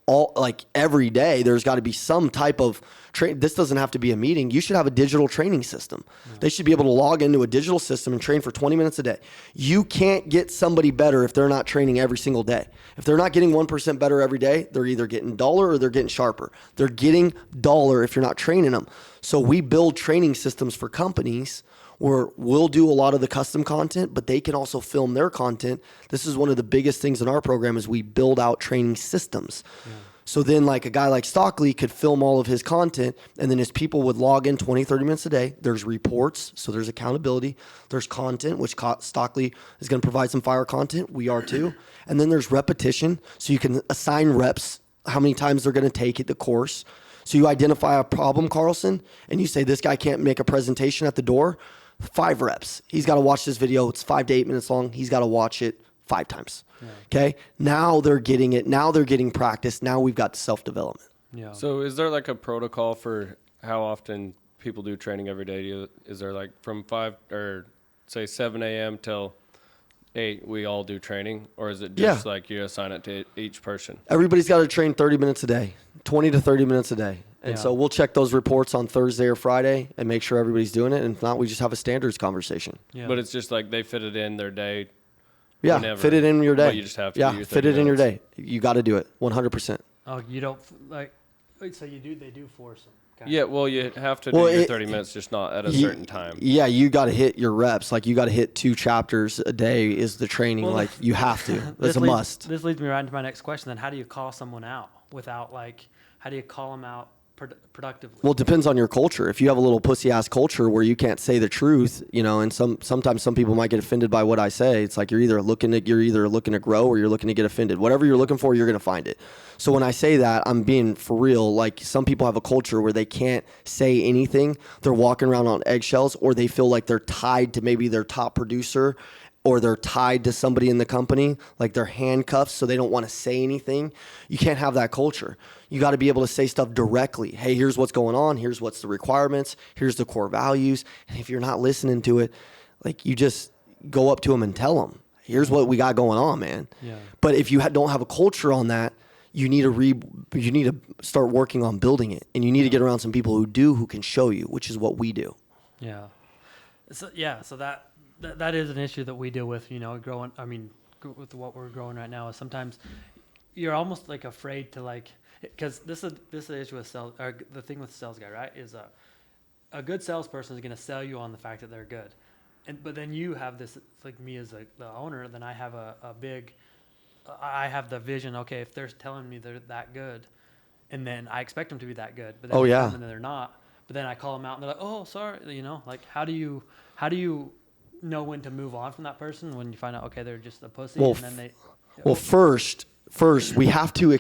Every day, there's got to be some type of train. This doesn't have to be a meeting. You should have a digital training system. They should be able to log into a digital system and train for 20 minutes a day. You can't get somebody better if they're not training every single day. If they're not getting 1% better every day, they're either getting duller or they're getting sharper. They're getting duller if you're not training them. So we build training systems for companies where we'll do a lot of the custom content, but they can also film their content. This is one of the biggest things in our program is we build out training systems. Yeah. So then like a guy like Stockley could film all of his content, and then his people would log in 20, 30 minutes a day. There's reports, so there's accountability. There's content, which Stockley is going to provide some fire content. We are too. And then there's repetition, so you can assign reps, how many times they're going to take the course. So you identify a problem, Carlson, and you say, this guy can't make a presentation at the door. 5 reps. He's got to watch this video. It's 5 to 8 minutes long. He's got to watch it 5 times. Yeah. Okay. Now they're getting it. Now they're getting practice. Now we've got self-development. Yeah. So is there like a protocol for how often people do training every day? Is there like from 5 or say 7 a.m. till 8, we all do training? Or is it just like you assign it to each person? Everybody's got to train 30 minutes a day, 20 to 30 minutes a day. And so we'll check those reports on Thursday or Friday and make sure everybody's doing it. And if not, we just have a standards conversation. Yeah. But it's just like they fit it in their day. Yeah, whenever. Fit it in your day. But you just have to do your fit it in your day. You got to do it 100%. Oh, you don't like, so you do, they do force them. Okay. Yeah, well, you have to do your 30 minutes, just not at a certain time. Yeah, you got to hit your reps. Like, you got to hit 2 chapters a day is the training. Well, like, you have to. That's a must. This leads me right into my next question. Then how do you call someone out without, like, how do you call them out productively? Well, it depends on your culture. If you have a little pussy ass culture where you can't say the truth, you know, and sometimes some people might get offended by what I say. It's like you're either looking to grow or you're looking to get offended. Whatever you're looking for, you're going to find it. So when I say that, I'm being for real. Like, some people have a culture where they can't say anything. They're walking around on eggshells, or they feel like they're tied to maybe their top producer, or they're tied to somebody in the company, like they're handcuffed, so they don't want to say anything. You can't have that culture. You got to be able to say stuff directly. Hey, here's what's going on. Here's what's the requirements. Here's the core values. And if you're not listening to it, like, you just go up to them and tell them, here's what we got going on, man. Yeah. But if you don't have a culture on that, you need to start working on building it, and you need to get around some people who can show you, which is what we do. Yeah. So that is an issue that we deal with, you know, growing. I mean, with what we're growing right now, is sometimes you're almost like afraid to, like, because this is the issue with sales, or the thing with the sales guy, right? Is a good salesperson is going to sell you on the fact that they're good, but then you have this, like me as the owner, then I have I have the vision. Okay, if they're telling me they're that good, and then I expect them to be that good, but then and they're not. But then I call them out and they're like, oh, sorry, you know, like, how do you know when to move on from that person when you find out, okay, they're just a pussy? Well, and then first we have to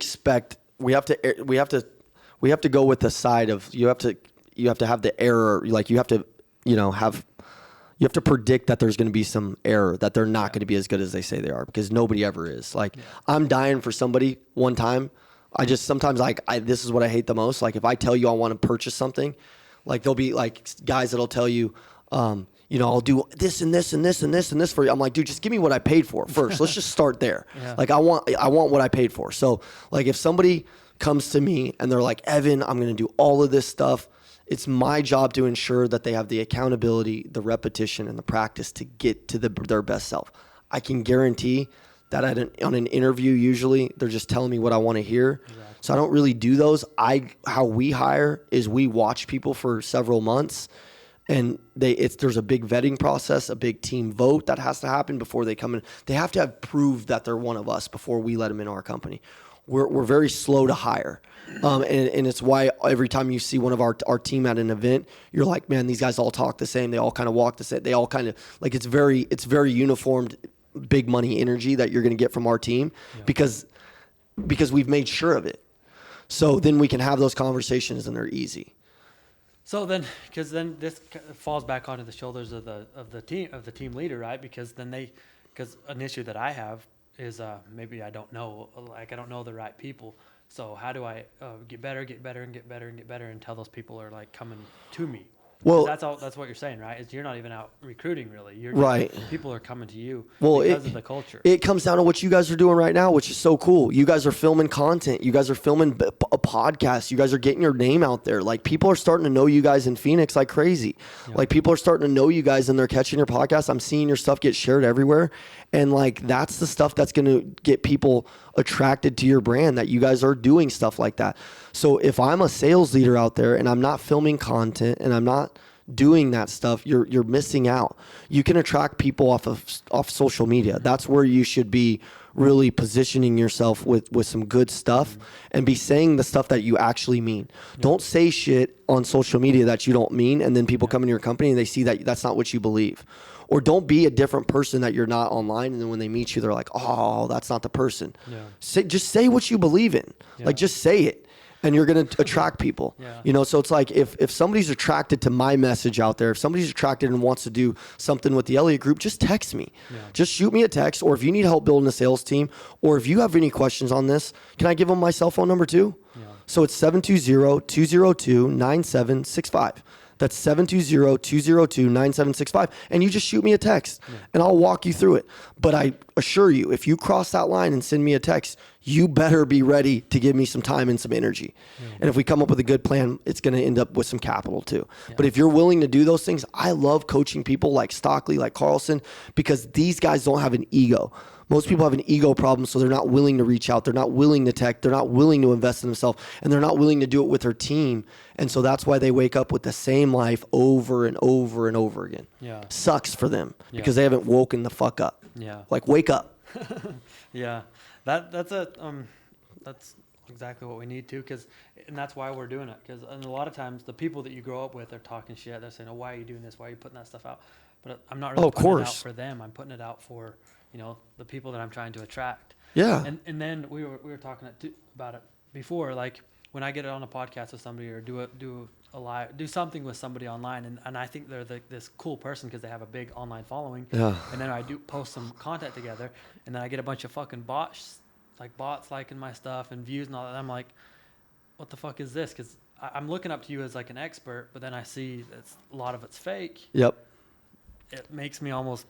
go with the side of, you have to have the error. Like, you have to predict that there's going to be some error, that they're not going to be as good as they say they are, because nobody ever is. Like, I'm dying for somebody one time. Sometimes this is what I hate the most. Like, if I tell you I want to purchase something, like, there'll be like guys that'll tell you, you know, I'll do this and this and this and this and this for you. I'm like, dude, just give me what I paid for first. Let's just start there. Yeah. Like, I want what I paid for. So, like, if somebody comes to me and they're like, Evan, I'm going to do all of this stuff, it's my job to ensure that they have the accountability, the repetition, and the practice to get to their best self. I can guarantee that on an interview, usually they're just telling me what I want to hear. Exactly. So I don't really do those. How we hire is we watch people for several months, and there's a big vetting process, a big team vote that has to happen before they come in. They have to have proved that they're one of us before we let them in our company. We're very slow to hire. And it's why every time you see one of our team at an event, you're like, man, these guys all talk the same. They all kind of walk the same. They all kind of like, it's very uniformed, big money energy that you're going to get from our team because we've made sure of it. So then we can have those conversations and they're easy. So then, because then this falls back onto the shoulders of the team leader, right? Because an issue that I have is maybe I don't know the right people. So how do I get better until those people are like coming to me? Well, that's what you're saying, right? Is you're not even out recruiting really. You're right. People are coming to you because of the culture. It comes down to what you guys are doing right now, which is so cool. You guys are filming content. You guys are filming a podcast. You guys are getting your name out there. Like people are starting to know you guys in Phoenix like crazy. Yeah. Like people are starting to know you guys and they're catching your podcast. I'm seeing your stuff get shared everywhere. And like that's the stuff that's going to get people attracted to your brand, that you guys are doing stuff like that. So if I'm a sales leader out there and I'm not filming content and I'm not doing that stuff, you're missing out. You can attract people off social media. That's where you should be really positioning yourself with some good stuff and be saying the stuff that you actually mean. Yeah. Don't say shit on social media that you don't mean, and then people come into your company and they see that that's not what you believe. Or don't be a different person that you're not online, and then when they meet you, they're like, oh, that's not the person. Yeah. Just say what you believe in. Yeah. Like, just say it, and you're going to attract people. Yeah. You know, so it's like if somebody's attracted to my message out there, if somebody's attracted and wants to do something with the Elliott Group, just text me. Yeah. Just shoot me a text, or if you need help building a sales team, or if you have any questions on this, can I give them my cell phone number too? Yeah. So it's 720-202-9765. That's 720-202-9765. And you just shoot me a text and I'll walk you through it. But I assure you, if you cross that line and send me a text, you better be ready to give me some time and some energy. And if we come up with a good plan, it's going to end up with some capital too. But if you're willing to do those things, I love coaching people like Stockley, like Carlson, because these guys don't have an ego. Most people have an ego problem, so they're not willing to reach out. They're not willing to tech. They're not willing to invest in themselves, and they're not willing to do it with their team. And so that's why they wake up with the same life over and over and over again. Yeah. Sucks for them because they haven't woken the fuck up. Yeah. Like, wake up. Yeah. That's exactly what we need to, and that's why we're doing it. Because a lot of times the people that you grow up with are talking shit. They're saying, "Oh, why are you doing this? Why are you putting that stuff out?" But I'm not really putting it out for them. I'm putting it out for the people that I'm trying to attract. Yeah. And then we were talking about it before, like when I get on a podcast with somebody or do something with somebody online, and I think they're this cool person because they have a big online following. Yeah. And then I do post some content together, and then I get a bunch of fucking bots liking my stuff and views and all that. And I'm like, what the fuck is this? Because I'm looking up to you as like an expert, but then I see that a lot of it's fake. Yep. It makes me almost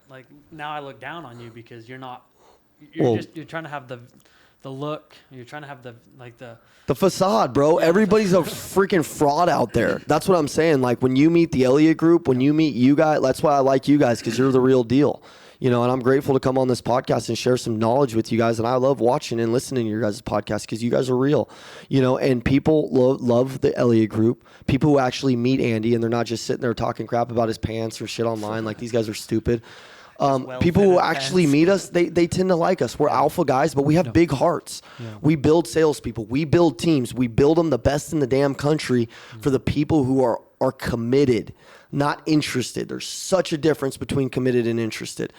like, now I look down on you because you're trying to have the look, you're trying to have the facade, bro. Everybody's a freaking fraud out there. That's what I'm saying. Like when you meet the Elliott Group, when you meet you guys, that's why I like you guys, because you're the real deal. And I'm grateful to come on this podcast and share some knowledge with you guys. And I love watching and listening to your guys' podcast because you guys are real, and people love the Elliott Group. People who actually meet Andy and they're not just sitting there talking crap about his pants or shit online. Like, these guys are stupid. People who actually meet us, they tend to like us. We're alpha guys, but we have big hearts. Yeah. We build salespeople. We build teams. We build them the best in the damn country for the people who are committed, not interested. There's such a difference between committed and interested.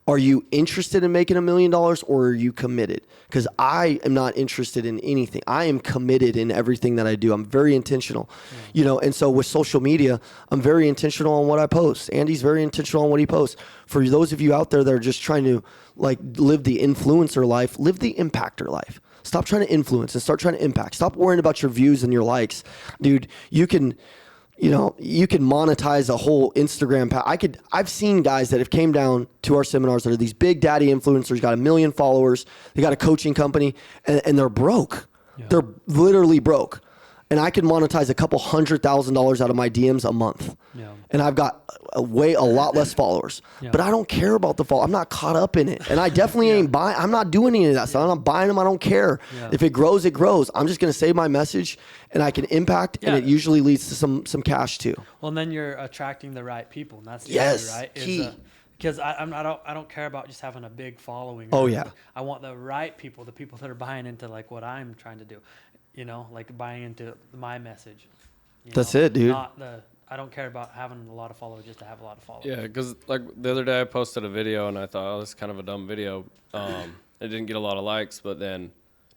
Are you interested in making $1 million, or are you committed? Because I am not interested in anything. I am committed in everything that I do. I'm very intentional, and so with social media, I'm very intentional on what I post. Andy's very intentional on what he posts. For those of you out there that are just trying to live the influencer life, live the impactor life. Stop trying to influence and start trying to impact. Stop worrying about your views and your likes. Dude, you can monetize a whole Instagram. I've seen guys that have came down to our seminars that are these big daddy influencers, got 1 million followers. They got a coaching company and they're broke. Yeah. They're literally broke. and I can monetize a couple $100,000 out of my DMs a month. Yeah. And I've got a lot less followers, but I don't care about the follow. I'm not caught up in it. And I definitely ain't buying. I'm not doing any of that stuff. I'm not buying them. I don't care. If it grows, it grows. I'm just going to say my message and I can impact, and it usually leads to some cash too. Well, and then you're attracting the right people, and that's the key, right? Key. Because I don't care about just having a big following. I want the right people, the people that are buying into like what I'm trying to do, you know, like buying into my message. That's it, dude. I don't care about having a lot of followers just to have a lot of followers. Yeah, because like the other day I posted a video and I thought, oh, this is kind of a dumb video. It didn't get a lot of likes, but then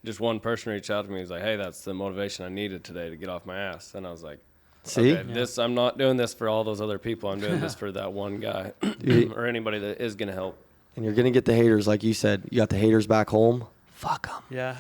just one person reached out to me. He's like, hey, that's the motivation I needed today to get off my ass. And I was like, see, okay, I'm not doing this for all those other people. I'm doing this for that one guy or anybody that is going to help. And you're going to get the haters, like you said. You got the haters back home. Fuck them. Yeah.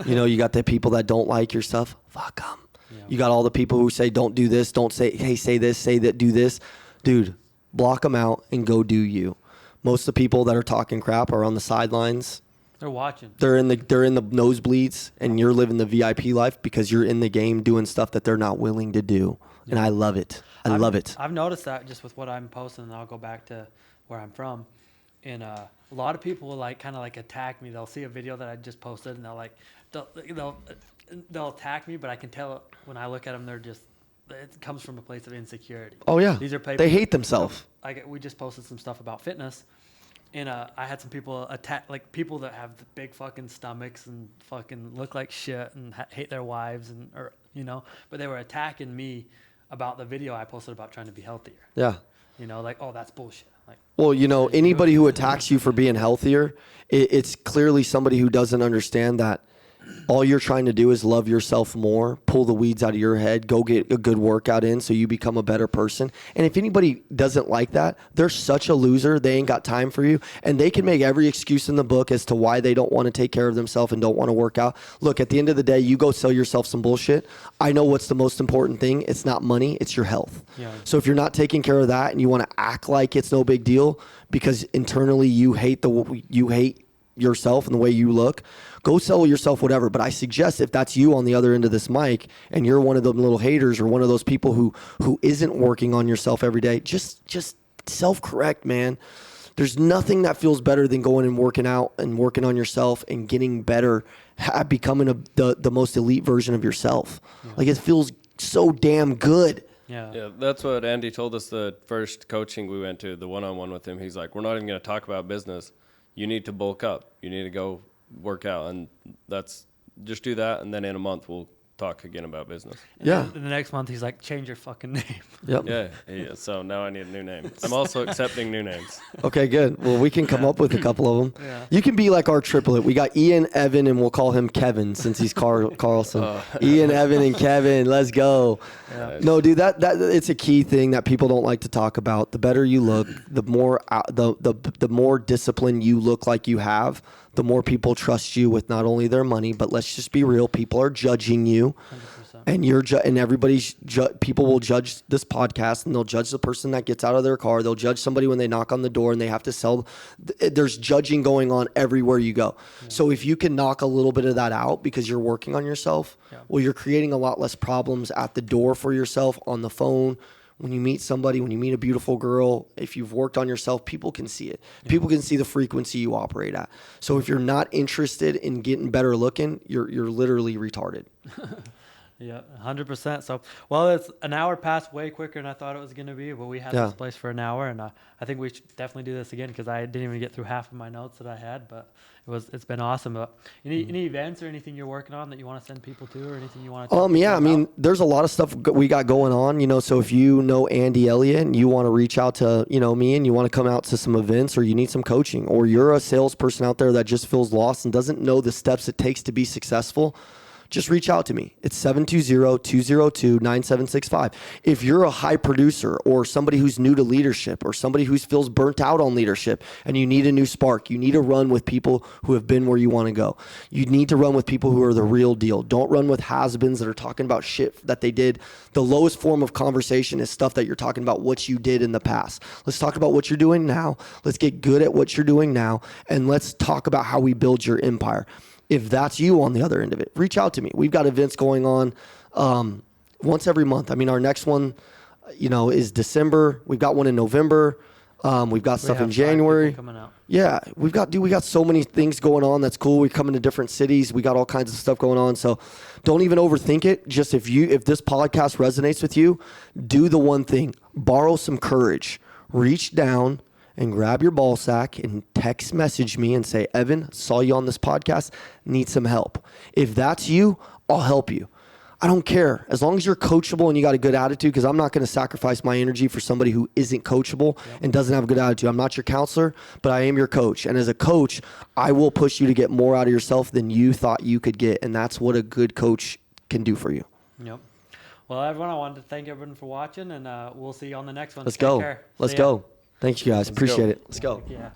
You know, you got the people that don't like your stuff. Fuck them. Yeah. You got all the people who say, don't do this. Don't say, hey, say this, say that, do this. Dude, block them out and go do you. Most of the people that are talking crap are on the sidelines. They're watching. They're in the nosebleeds, and you're living the VIP life because you're in the game doing stuff that they're not willing to do. Yeah. And I love it. I love it. I've noticed that just with what I'm posting, and I'll go back to where I'm from. And a lot of people will like kind of like attack me. They'll see a video that I just posted, and they'll attack me, but I can tell when I look at them, it comes from a place of insecurity. Oh yeah, these are people, they hate themselves. We just posted some stuff about fitness, and I had some people attack, like people that have the big fucking stomachs and fucking look like shit and hate their wives but they were attacking me about the video I posted about trying to be healthier. Yeah. Like, oh, that's bullshit. Like, well, anybody who attacks you for being healthier, it's clearly somebody who doesn't understand that all you're trying to do is love yourself more, pull the weeds out of your head, go get a good workout in so you become a better person. And if anybody doesn't like that, they're such a loser. They ain't got time for you. And they can make every excuse in the book as to why they don't want to take care of themselves and don't want to work out. Look, at the end of the day, you go sell yourself some bullshit. I know what's the most important thing. It's not money. It's your health. Yeah. So if you're not taking care of that and you want to act like it's no big deal because internally you hate yourself and the way you look, go sell yourself whatever. But I suggest if that's you on the other end of this mic and you're one of them little haters or one of those people who isn't working on yourself every day, just self-correct, man. There's nothing that feels better than going and working out and working on yourself and getting better, becoming the most elite version of yourself. Yeah. Like, it feels so damn good. Yeah, that's what Andy told us the first coaching we went to, the one-on-one with him. He's like, we're not even going to talk about business. You need to bulk up. You need to go work out. And just do that. And then in a month, we'll talk again about business. Yeah. And the next month, he's like, change your fucking name. Yep. Yeah. So now I need a new name. I'm also accepting new names. Okay, good. Well, we can come up with a couple of them. Yeah. You can be like our triplet. We got Ian, Evan, and we'll call him Kevin since he's Carlson. Ian, Evan, and Kevin. Let's go. Yeah. No, dude, that it's a key thing that people don't like to talk about. The better you look, the more discipline you look like you have, the more people trust you with not only their money, but let's just be real. People are judging you, 100%. And people will judge this podcast, and they'll judge the person that gets out of their car. They'll judge somebody when they knock on the door and they have to sell. There's judging going on everywhere you go. Yeah. So if you can knock a little bit of that out because you're working on yourself, well, you're creating a lot less problems at the door for yourself, on the phone. When you meet somebody, when you meet a beautiful girl, if you've worked on yourself, people can see it. Yeah. People can see the frequency you operate at. So if you're not interested in getting better looking, you're literally retarded. Yeah, 100%. So, well, it's an hour passed way quicker than I thought it was going to be, but we had this place for an hour, and I think we should definitely do this again because I didn't even get through half of my notes that I had, but it's been awesome. But any events or anything you're working on that you want to send people to, or anything you want to talk I mean, there's a lot of stuff we got going on, so if you know Andy Elliott and you want to reach out to, me, and you want to come out to some events, or you need some coaching, or you're a salesperson out there that just feels lost and doesn't know the steps it takes to be successful, just reach out to me. It's 720-202-9765. If you're a high producer or somebody who's new to leadership or somebody who feels burnt out on leadership and you need a new spark, you need to run with people who have been where you want to go. You need to run with people who are the real deal. Don't run with has-beens that are talking about shit that they did. The lowest form of conversation is stuff that you're talking about what you did in the past. Let's talk about what you're doing now. Let's get good at what you're doing now. And let's talk about how we build your empire. If that's you on the other end of it, reach out to me. We've got events going on once every month. I mean, our next one, is December. We've got one in November. We've got stuff in January. Coming out. Yeah, we got so many things going on. That's cool. We come into different cities. We got all kinds of stuff going on. So don't even overthink it. Just if this podcast resonates with you, do the one thing. Borrow some courage. Reach down and grab your ball sack and text message me and say, Evan, saw you on this podcast, need some help. If that's you, I'll help you. I don't care. As long as you're coachable and you got a good attitude, because I'm not going to sacrifice my energy for somebody who isn't coachable and doesn't have a good attitude. I'm not your counselor, but I am your coach. And as a coach, I will push you to get more out of yourself than you thought you could get. And that's what a good coach can do for you. Yep. Well, everyone, I wanted to thank everyone for watching, and we'll see you on the next one. Let's go. Let's go. Thank you guys. Appreciate it. Let's go. Yeah.